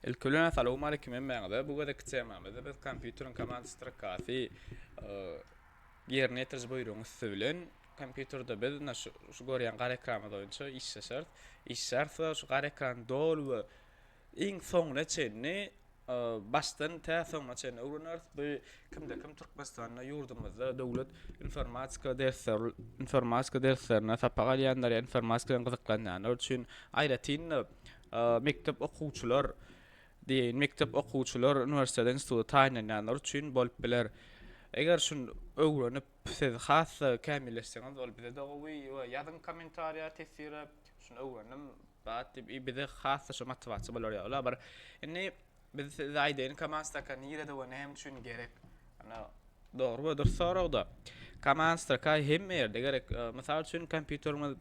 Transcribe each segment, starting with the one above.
الكلنا طلعوا مالك من معنا بوجود كتير هذا بالكمبيوتر كمان استركافي يرنيترز بويرون الثولن كمبيوتر ده بدنا شغور يعني قاري كرام ده إنشا إيش سرت شو قاري كرام دول و إن ثون نتشني باستن تا ثون نتشني أورنرث ب كم ترك باستن يوردم ذا دولة إنفورماتيكا دير إنفورماتيكا دير ثرنا ثبقال يعني إنفورماتيكا نقدر قلنا نورتشين عائلتين مكتب أخوتشلر دي مكتب أخوتشلر نورستدن ستو تاين يعني نورتشين بول بلر اگر شن اورو نبث خاص كامل استغنى ولا بذا دوي ويادن كومنتاريات كثيرة شن اورو نم بعد بذا خاص شو ما تبعت سبلا ولا بر اني بذا عيدين كمان استكان يرد ونهم شن جرك انا دور ودر ثارة ودا كمان استكاي هم اير دقرك مثلا شن كمبيوتر من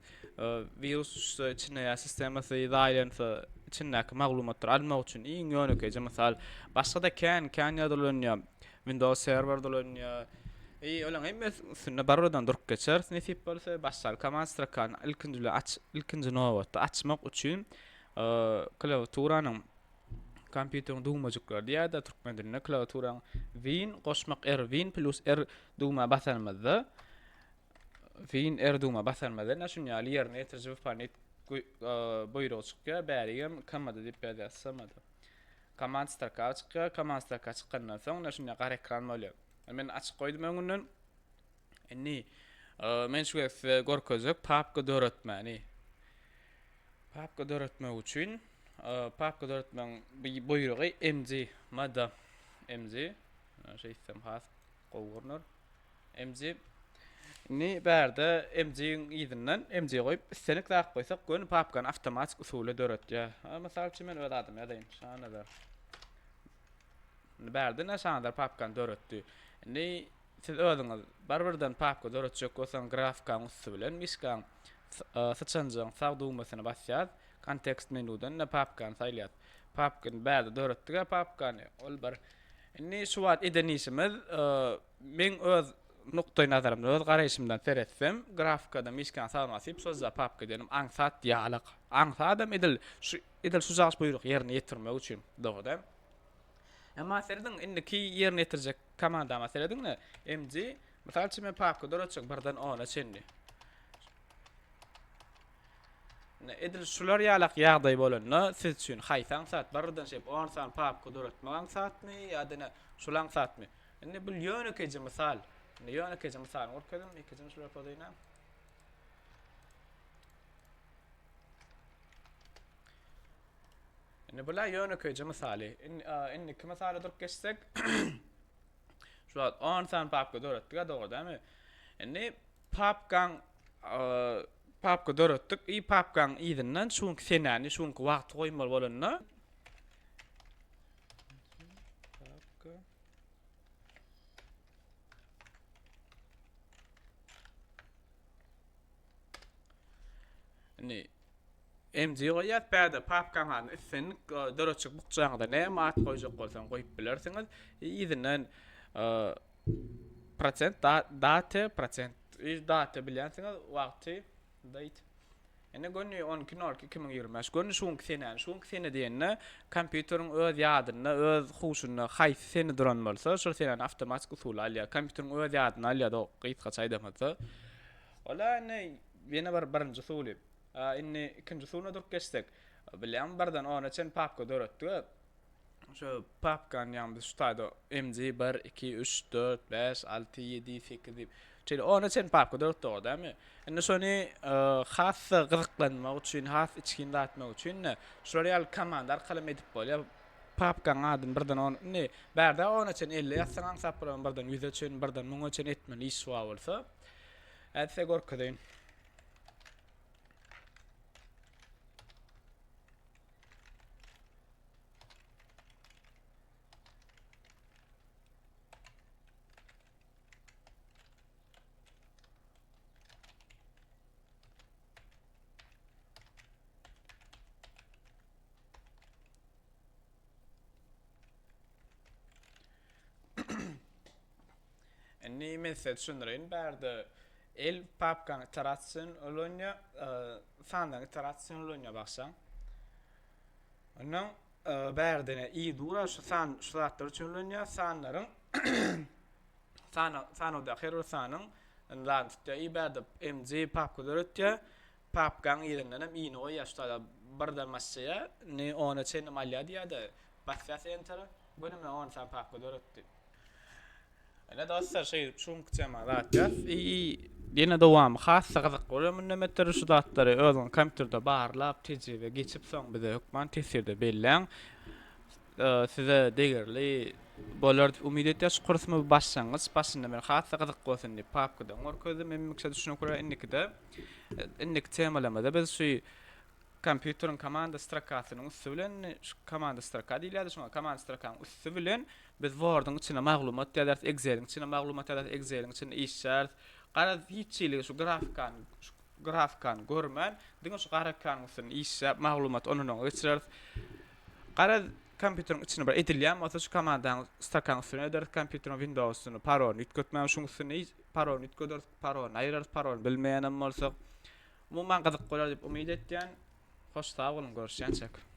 فيروس شن يا سيستم في ضايلن في شنك معلومات الموت شن إيه يونك إذا مثال بس هذا كان يدلون Windows Server دولن اي ولا غير ثنا برودان درك كتر ثني في بولس بس كمان استركان الكنجل اتش الكنجنو اتش مق وتشين كلا توران كمبيوتر دوما جكر ديادا ترك من دنا كلا توران فين قسمق ار فين بلس ار دوما مثلا مذا فين ار دوما مثلا مذا نشن يالير نيت جوف بانيت بويروسكا باريم كما دي بيدا السمد كمان استركاتك كمان استركاتك قلنا ثون نشن يقاري كران مولي من أتقيد منون إني من شوي في غوركوزك باب قدرت معني باب قدرت موتشين باب قدرت من بيروغي ام جي ماذا ام جي شيء ثم هاث قورنر ام جي إني بعد ام جي إذنن ام جي غيب السنك ذاك بيثق كون باب كان أفتماتك أصول درت يا مثلا شمن ولا هذا مادين شان هذا بعد الناس هذا باب كان درت إني تلقون بربردن بابكو دورة شوكو ثان جراف كان مثبلن مش كان ثتشنجن ثاودو مثلا بثيات كان تكست منو دن باب كان ثايليات باب كان بعد دورة تجا باب كان أولبر إني سوات إذا نيسمذ من أذ نقطة نظر من أذ قريش من ثلاث فم جراف كذا مش كان ثاود نصيب سوزا باب كده نم عن ثات يعلق عن ثادم إذا سوزاس بيروح يرني يترموشين ده اما سردن ان كي ير نترجك كمان دا سردن ام جي مثلا تشمي باكو دورتشك بردن اون اشني ادل شلور يالك يا ضي بولن ثتشون خايثان سات بردن شيب اون سان باكو دورت مغان ساتني يادنا شلان ساتمي ان بليون كيج مثال ان يون كيج مثال وركدم يكجم شلور فودينا ان بلا يون كيج مثالي ان كمثال دركستك شو اون سان باب دورت تقا دور دامي اني باب كان باب دورت تق اي باب كان اذن شون كثيناني شون وقت قوي مال ولنا اني ام جي غيات بعد باب كان هان اثن دورت شق بقصان ده ما قوي جقول ثان قوي بلر ثان اذن برسنت داتا برسنت ايش داتا بليان ثان وقتي دايت انا قلني اون كنار كم يرماش قلنا شون كثينا دينا كمبيوتر اذ يعدنا اذ خوشنا خايف ثين درون مالسا شر ثين افتا ماسك ثول عليا كمبيوتر اذ يعدنا عليا دو قيت قصايدا مثلا ولا اني بينا برن جثولي اني كن جثولنا دور كستك باللي ام بردن اون اتشن بابكو دورت شو باب كان يعني بستعدو ام جي بر اكي اشتوت بس التي دي في كذب تشيل اون اتشن بابكو دورت دامي انه شوني خاص غرقلن موتشين هاث اتشين لات موتشين شوريال كمان دار قلم يدبول باب كان عاد بردن اون ني بعد اون اتشن اللي يثنان سابر بردن يذتشن بردن مونتشن اتمن يسوا ولفا اتثقور كذين اني مثل شنرين بعد el pap kan taratsin olonya fandan taratsin olonya baksan. Ondan bärdine iyi dura şu zatlar üçünlünýä sanlaryň sanu da ahir sanın lan tutya iyi bärde MG papkular ötýä papgaň ýerinden hem ýyny o ýaşda birden masya ne ona çen malya diýdi basýas enter günüme on san papkular ötdi. Ana dostlar şey şunk jamaat ýa ýene dowam hassa gyzyk bolan nämeter şu datlary özüň kompýuterde barlap tejribe geçip soň bize hukman tesirde belläň. Size degirli bolar umid etýär kursmy başlaňyz başynda men hassa gyzyk bolsun diýip papkadan gorkozum men mükse düşünüp görä indik temalamada biz şu kompýuteryň komanda strakasynyň üstü bilen şu komanda straka diýilýär şoňa komanda strakasynyň üstü bilen biz Word'un içine maglumat ýa-da Excel'iň içine maglumat ýa-da Excel'iň içine işler garaz hiççilik şu grafikan görmän diňe şu grafikan üçin işler maglumat onuň geçirer garaz kompýuteryň içine bir edilýän bolsa şu komandaň strakasyny üstüne der kompýuteryň Windows'uny parol ýetgetmän şoň üstüne parol ýetgedir parol aýrar parol bilmeýänem bolsa bu man gyzyk bolar diýip umid etýän. Hoş sağ olun, görüşýänçek.